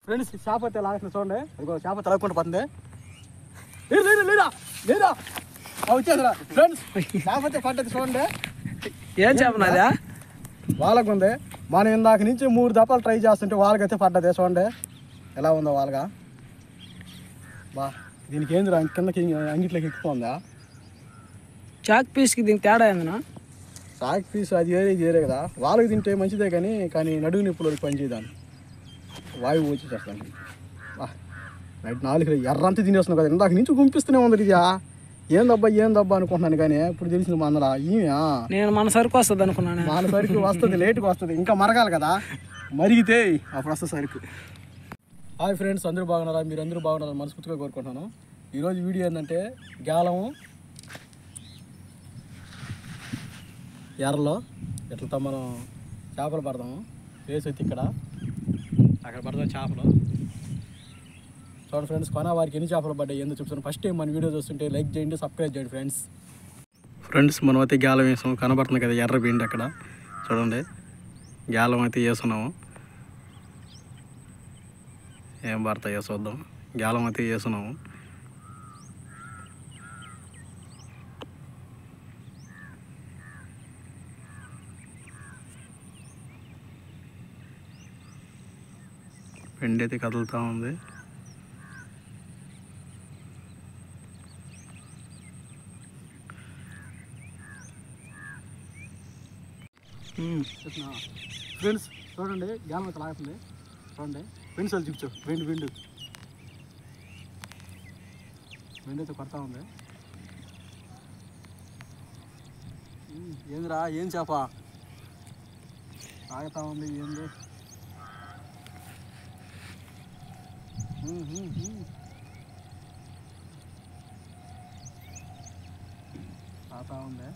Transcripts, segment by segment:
Friends చేప అయితే లాగేసిన చూడండి. ఇదిగో చేప తలగకుండా పోతుంది. లేదా లేదా వచ్చేదిరా ఫ్రెండ్స్. చేప అయితే పడ్డది చూడండి. ఏం చేపనాదా వాళ్ళకు ఉంది. మనం ఇందాక నుంచి 3 దఫాలు ట్రై చేస్తుంటే వాళ్ళకైతే పడ్డది చూడండి. ఎలా ఉందో వాళ్ళగా బా. దీనికి ఏందిరా కిందకి అంగిట్లోకి ఎక్కిపోందా? చాక్ పీస్కి దీనికి తేడా ఏందనా? చాక్ పీస్ అది వేరే కదా. వాళ్ళకి తింటే మంచిదే కానీ నడుగు నిప్పులు పనిచేయదాన్ని వాయువు వచ్చి చేస్తాను. నైట్ 4 ఎర్రంతా తినేస్తున్నావు కదా. ఇందాక నుంచి గుంపిస్తూనే ఉంది. ఇది ఏందబ్బా అనుకుంటున్నాను కానీ ఇప్పుడు తెలిసింది మందల నేను మన సరుకు వస్తుంది అనుకున్నాను. మన సరుకు వస్తుంది, లేటుగా వస్తుంది, ఇంకా మరగాలి కదా. మరిగితే అప్పుడు వస్తుంది సరుకు. హాయ్ ఫ్రెండ్స్, అందరూ బాగున్నారా? మీరు అందరూ బాగున్నారని మనస్ఫూర్తిగా కోరుకుంటున్నాను. ఈరోజు వీడియో ఏంటంటే గాలము ఎర్రలో ఎట్లతో మనం చేపలు పడదాము. వేసి వచ్చి అక్కడ పడతాం చేపలు. చూడండి ఫ్రెండ్స్, కొన వారికి ఎన్ని చేపలు పడ్డాయి ఎందుకు చూపిస్తాను. ఫస్ట్ టైం మన వీడియో చూస్తుంటే లైక్ చేయండి, సబ్స్క్రైబ్ చేయండి ఫ్రెండ్స్. మనం అయితే గాలం వేసాము, కనబడుతుంది కదా ఎర్ర పిండి అక్కడ. చూడండి గాలం అయితే వేస్తున్నాము. ఏం పడతాయో చూద్దాం. గాలం అయితే వేస్తున్నాము. పిండి అయితే కదులుతూ ఉంది. ఫ్రెండ్స్ చూడండి, గాలం అయితే లాగుతుంది. చూడండి ఫ్రెండ్స్ వాళ్ళు చూపించు. విండు అయితే కొడతా ఉంది. ఏందిరా ఏం చేప ఆగుతా ఉంది? ఏంది ఆగుతా ఉంది.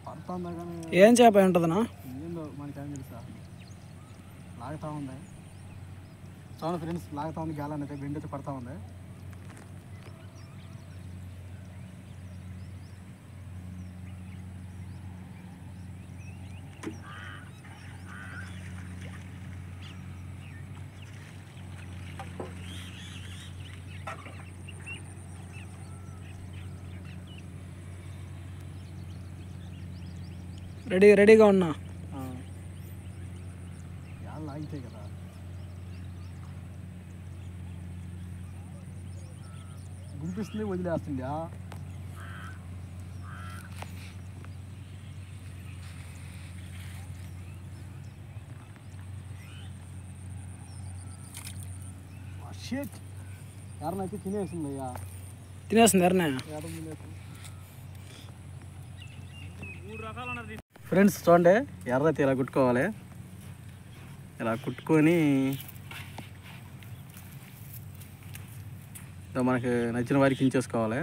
పడుతుందా కానీ ఏం చేప ఉంటుందన్నా? ఏందో మనకేం తెలుసా. లాగుతా ఉంది. చూడండి ఫ్రెండ్స్, లాగుతా ఉంది. గాలని అయితే బెండ్ అయితే పడతా ఉంది. రెడీగా ఉన్నా. లాగితే కదా గుంపిస్తుంది, వదిలేస్తుందా? షేట్ ఎర్రనైతే తినేసింది. తినేస్తుంది ఎర్రనే. ఫ్రెండ్స్ చూడండి, ఎర్ర అయితే ఇలా కుట్టుకోవాలి. ఇలా కుట్టుకొని మనకి నచ్చిన వారికి ఇంచేసుకోవాలి.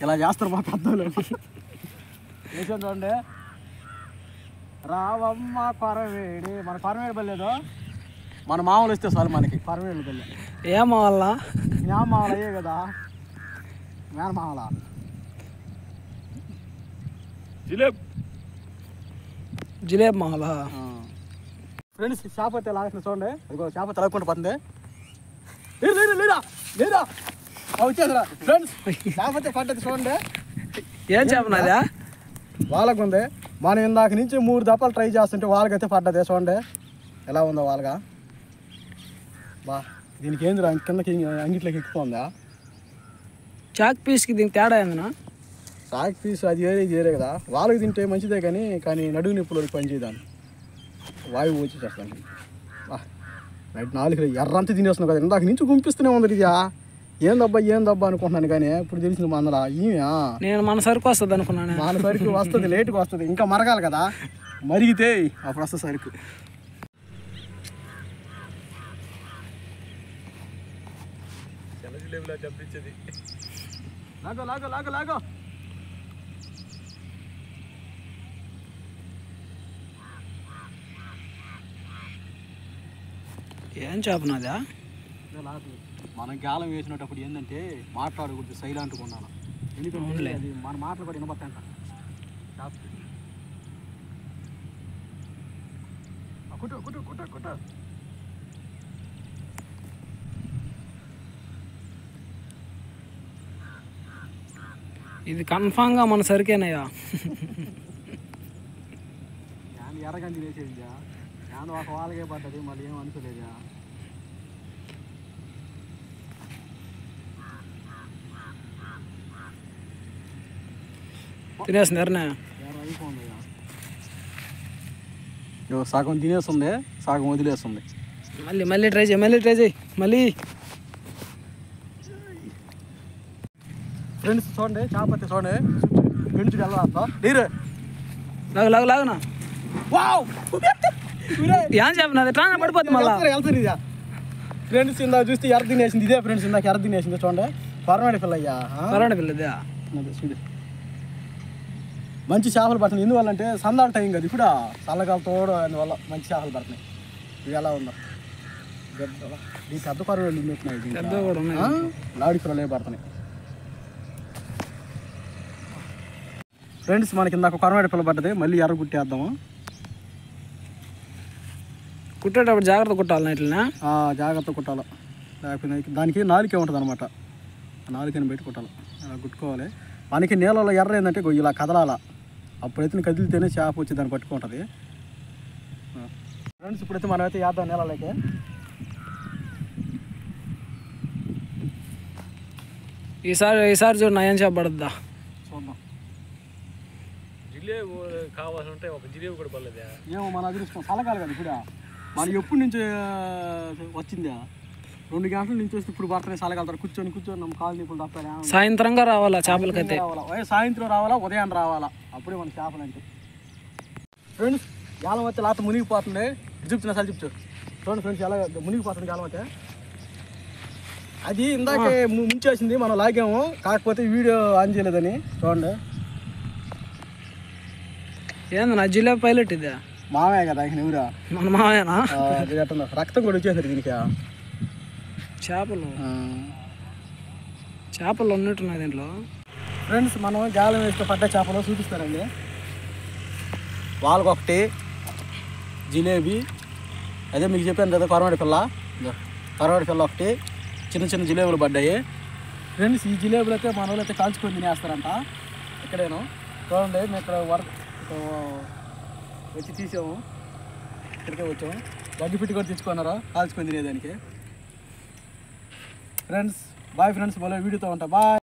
ఇలా చేస్తారు మా పెద్దలు. వేసాను చూడండి. రావమ్మ కొరవేడి. మన కొరవేడి పర్లేదు, మన మామూలు వస్తే చాలు మనకి. కొరవేడి పల్లె ఏం మావాల? జ్ఞా మామూలు అయ్యే కదా. మేన మామూలా జిలేబ్ మావాలా? ఫ్రెండ్స్ చేప అయితే లాగేసిన చూడండి. ఇదిగో చేప తలగకుండా పోతుంది. లేదా వచ్చేదిరా ఫ్రెండ్స్. చేప అయితే పడ్డది చూడండి. ఏం చేపనాదా? వాళ్ళకు ఉంది. మనం ఇందాక నుంచి 3 దఫాలు ట్రై చేస్తుంటే వాళ్ళకైతే పడ్డది చూడండి. ఎలా ఉందో వాళ్ళగా బా. దీనికి ఏందిరా కిందకి అంగిట్లోకి ఎక్కిపోందా? చాక్ పీస్కి దీనికి తేడా ఏందనా? చాక్ పీస్ అది వేరే కదా. వాళ్ళకి తింటే మంచిదే కానీ నడుగు నిప్పులు పనిచేయదాన్ని వాయువు వచ్చి చేస్తాను. నైట్ 4 ఎర్రంతా తినేస్తున్నావు కదా. ఇందాక నుంచి గుంపిస్తూనే ఉంది. ఇది ఏందబ్బా అనుకుంటున్నాను కానీ ఇప్పుడు తెలిసింది మందల నేను మన సరుకు వస్తుంది అనుకున్నాను. మన సరుకు వస్తుంది, లేటుగా వస్తుంది, ఇంకా మరగాలి కదా. మరిగితే అప్పుడు వస్తుంది సరుకు. చంపించేది. లాగో ఏం చేపనాదా? మనం గాలం వేసినప్పుడు ఏంటంటే మాట్లాడకూడదు, సైలెంట్గా ఉండాలి. ఎందుకంటే అది మన మాటలు కూడా వినబడతాయంట. కుట్టు కుట్టు కుట్టు కుట్టు. ఇది కన్ఫామ్గా మన సరికేనయ్యా. నేను ఎర్రగంజి వేసేదిగా, నేను ఒక వాళ్ళకే పడ్డది, మళ్ళీ ఏం అనుకోలేదా. తినేస్తుంది ఎర్రనే. సగం తినేస్తుంది, సగం వదిలేస్తుంది. మళ్ళీ ట్రై చేయి మళ్ళీ. ఫ్రెండ్స్ చూడండి, చేపత్తి చూడండి, ఫ్రెండ్స్ వెళ్ళాలి నీరు. లాగునా. ఏం చెప్పినది ఎట్లా పడిపోతుంది మళ్ళీ. వెళ్తారు ఇదా ఫ్రెండ్స్, ఇందాక చూస్తే ఎర్ర తినేసింది. ఇదే ఫ్రెండ్స్, ఇందాక ఎర్ర తినేసింది. చూడండి, కొరమేడి పిల్ల అయ్యా, కొరమేడి పిల్లదా. చూడు మంచి చేపలు పడుతున్నాయి. ఎందువల్ల అంటే సందాల టైం కదా ఇప్పుడు, చల్లగాలు తోడు, అందువల్ల మంచి చేపలు పడుతున్నాయి. ఇవి ఎలా ఉందో ఈ పెద్ద కొరవేళ్ళు ఉన్నట్టున్నాయి, లాడి పిల్లలే పడుతున్నాయి. ఫ్రెండ్స్ మనకి ఇందాక కొరమేడి పిల్ల పడ్డది, మళ్ళీ ఎర్ర కుట్టేద్దాము. కుట్టేటప్పుడు జాగ్రత్త కుట్టాలి, ఇట్లనే జాగ్రత్త కుట్టాలి. లేకపోతే దానికి నాలుకే ఉంటుంది అనమాట, నాలుకని పెట్టి కుట్టాలి, అలా కుట్టుకోవాలి. మనకి నీళ్ళలో ఎర్ర ఏంటంటే ఇలా కదలాల, అప్పుడైతే కదిలితేనే చేప వచ్చి దాన్ని పట్టుకుంటుంది. ఫ్రెండ్స్ ఇప్పుడైతే మనమైతే వేద్దాం నీళ్ళలోకి. ఈసారి చూడు నా ఏం చేప పడుద్దా చూద్దాం. జిలేబీ కావాల్సి ఉంటే ఒక జిలేబీ కూడా పడలేదా? ఏమో మన అదృష్టం, చల్లగాలి కదా ఇప్పుడు. మనం ఎప్పటి నుంచి వచ్చిందా, 2 గంటల నుంచి వస్తే ఇప్పుడు పడుతున్నాయి చల్లగలుగుతారు. కూర్చొని ನಮ್ಮ కాలు ఇప్పుడు తప్పారా. సాయంత్రంగా రావాలా చేపలకైతే, సాయంత్రం రావాలా, ఉదయం రావాలా, అప్పుడే మన చేపలు అంటే. ఫ్రెండ్స్ గాలం అయితే లాత మునిగిపోతుంది. చూపుతున్నా సార్ చూపించు. చూడండి ఫ్రెండ్స్ ఎలా మునిగిపోతుంది గాలం అయితే. అది ఇందాకే ముంచేసింది, మనం లాగాము, కాకపోతే వీడియో ఆన్ చేయలేదని. చూడండి ఏంది నా జిలేబీ పైలట్ ఇదే. మామయ్య కదా ఎవరా, మన మామయ్యనా. రక్తం కూడా వచ్చేసారు దీనికి. చేపలు ఉన్నట్టున్నాయి దీంట్లో. ఫ్రెండ్స్ మనం జాలం వేస్తే పడ్డ చేపలు చూపిస్తారండి. వాళ్ళకొకటి జిలేబీ, అదే మీకు చెప్పాను కదా కొరమేడి పిల్ల ఒకటి, చిన్న చిన్న జిలేబులు పడ్డాయి. ఫ్రెండ్స్ ఈ జిలేబులు అయితే మన వాళ్ళు అయితే కాల్చుకొని తినేస్తారంట. ఇక్కడేను చూడండి, మేము ఇక్కడ వచ్చి తీసాము, ఇక్కడికే వచ్చాము. గడ్డిపిట్టి కూడా తెచ్చుకున్నారు కాల్చుకొని తినేదానికి. ఫ్రెండ్స్ బాయ్ ఫ్రెండ్స్, మళ్ళీ వీడియోతో ఉంటా, బాయ్.